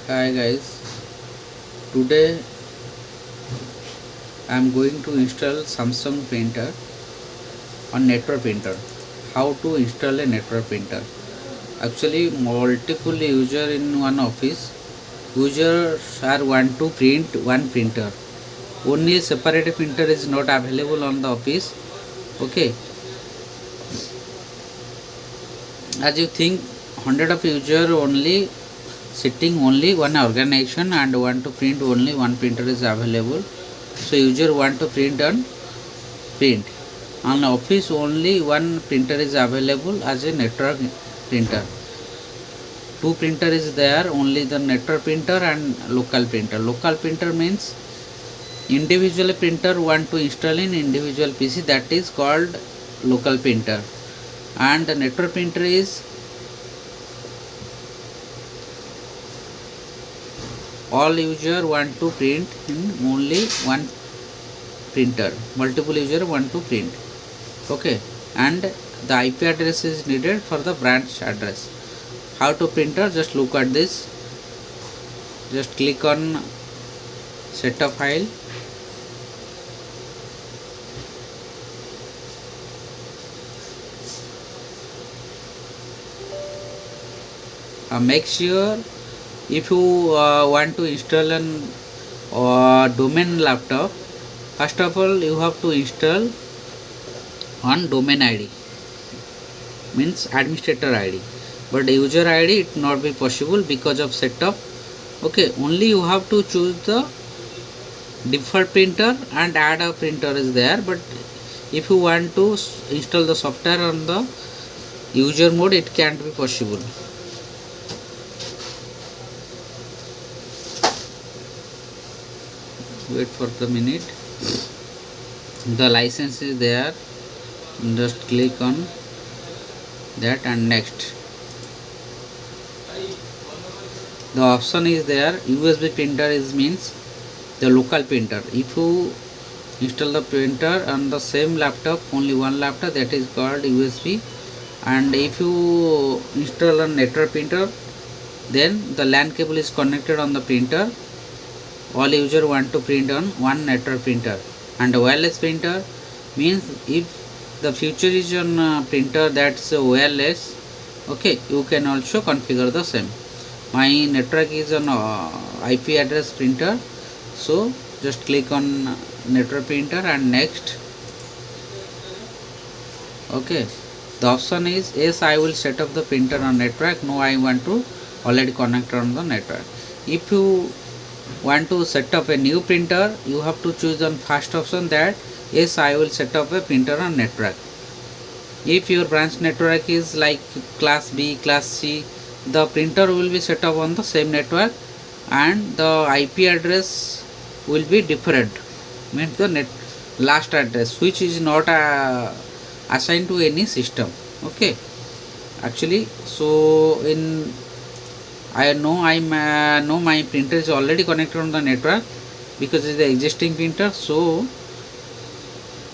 Hi guys, today I am going to install Samsung printer on network printer. How to install a network printer? Actually, multiple user in one office. Users are want to print one printer. Only separate printer is not available on the office. Okay, as you think, hundred of user only sitting only one organization and want to print only one printer is available. So user want to print on print. On office only one printer is available as a network printer. Two printer is there, only the network printer and local printer. Local printer means individual printer want to install in individual PC, that is called local printer. And the network printer is all user want to print in only one printer. Multiple user want to print. Okay, and the IP address is needed for the branch address. How to printer? Just look at this. Just click on set a file. Make sure if you want to install an domain laptop, first of all you have to install on domain ID, means administrator ID, but user ID it not be possible because of setup. Okay, only you have to choose the default printer and add a printer is there, but if you want to install the software on the user mode, it can't be possible. Wait for the minute. The license is there, just click on that and next. The option is there, USB printer is means the local printer. If you install the printer on the same laptop, only one laptop, that is called USB. And if you install a network printer, then the LAN cable is connected on the printer. All user want to print on one network printer. And a wireless printer means if the future is on printer that's wireless, okay, you can also configure the same. My network is on IP address printer, so just click on network printer and next. Okay, the option is yes, I will set up the printer on network. No, I want to already connect on the network. If you want to set up a new printer, you have to choose on first option that yes, I will set up a printer on network. If your branch network is like class B, class C, the printer will be set up on the same network and the IP address will be different, means the last address which is not assigned to any system. Okay, actually, so in I know my printer is already connected on the network because it's the existing printer, so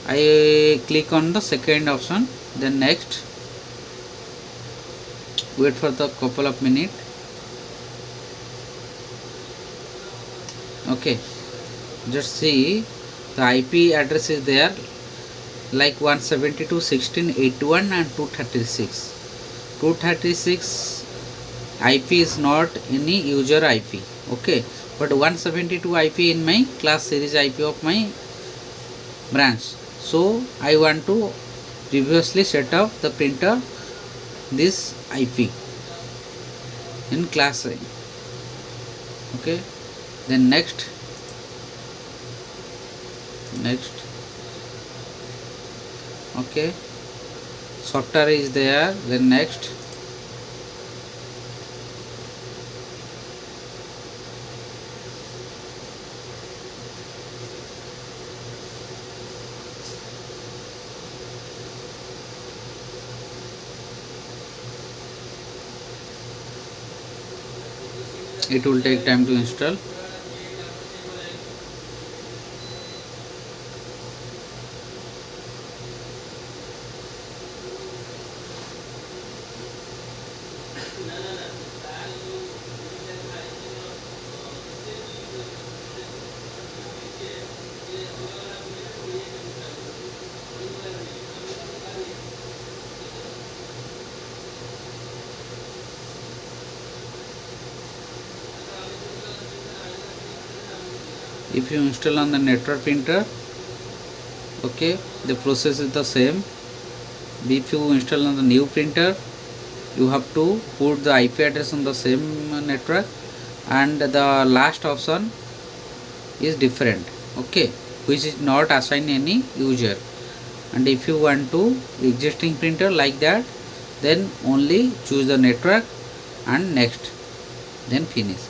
I click on the second option, then next. Wait for the couple of minutes. Okay, just see the IP address is there like 172.16.81 and 236. 236 IP is not any user IP. Okay, but 172 IP in my class series IP of my branch. So I want to previously set up the printer this IP in class A. Okay, then next. Okay, software is there, then next. It will take time to install. If you install on the network printer, okay, the process is the same. If you install on the new printer, you have to put the IP address on the same network, and the last option is different, okay, which is not assigned any user. And if you want to existing printer like that, then only choose the network and next, then finish.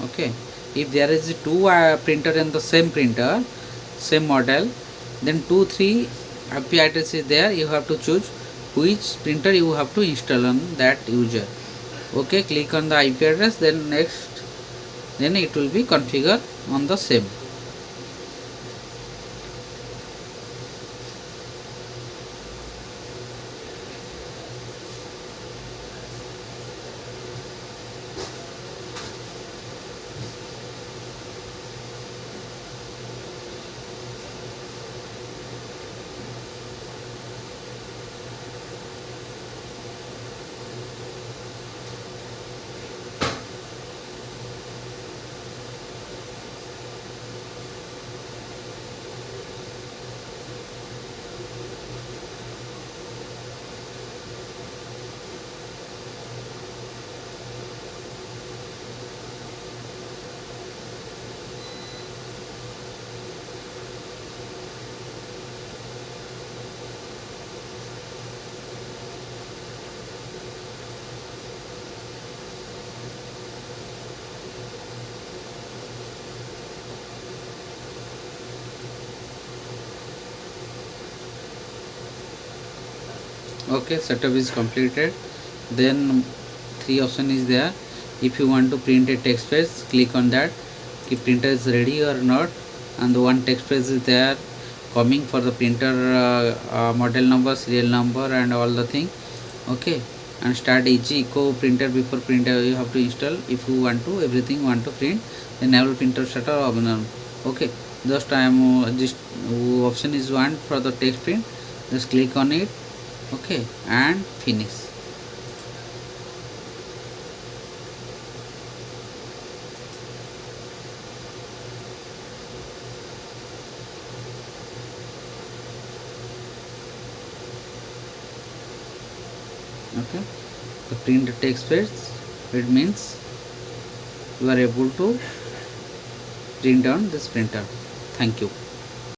Okay, if there is two printer in the same printer, same model, then 2 3 IP address is there, you have to choose which printer you have to install on that user. Okay, click on the IP address, then next, then it will be configured on the same. Okay, setup is completed. Then three option is there. If you want to print a text page, click on that. If printer is ready or not, and the one text page is there coming for the printer model number, serial number, and all the thing. Okay, and start easy eco printer before printer you have to install. If you want to everything want to print, then enable printer shutter optional. Okay, just I am just option is one for the text print. Just click on it. Okay, and finish. Okay, the print text page, it means you are able to print on this printer. Thank you.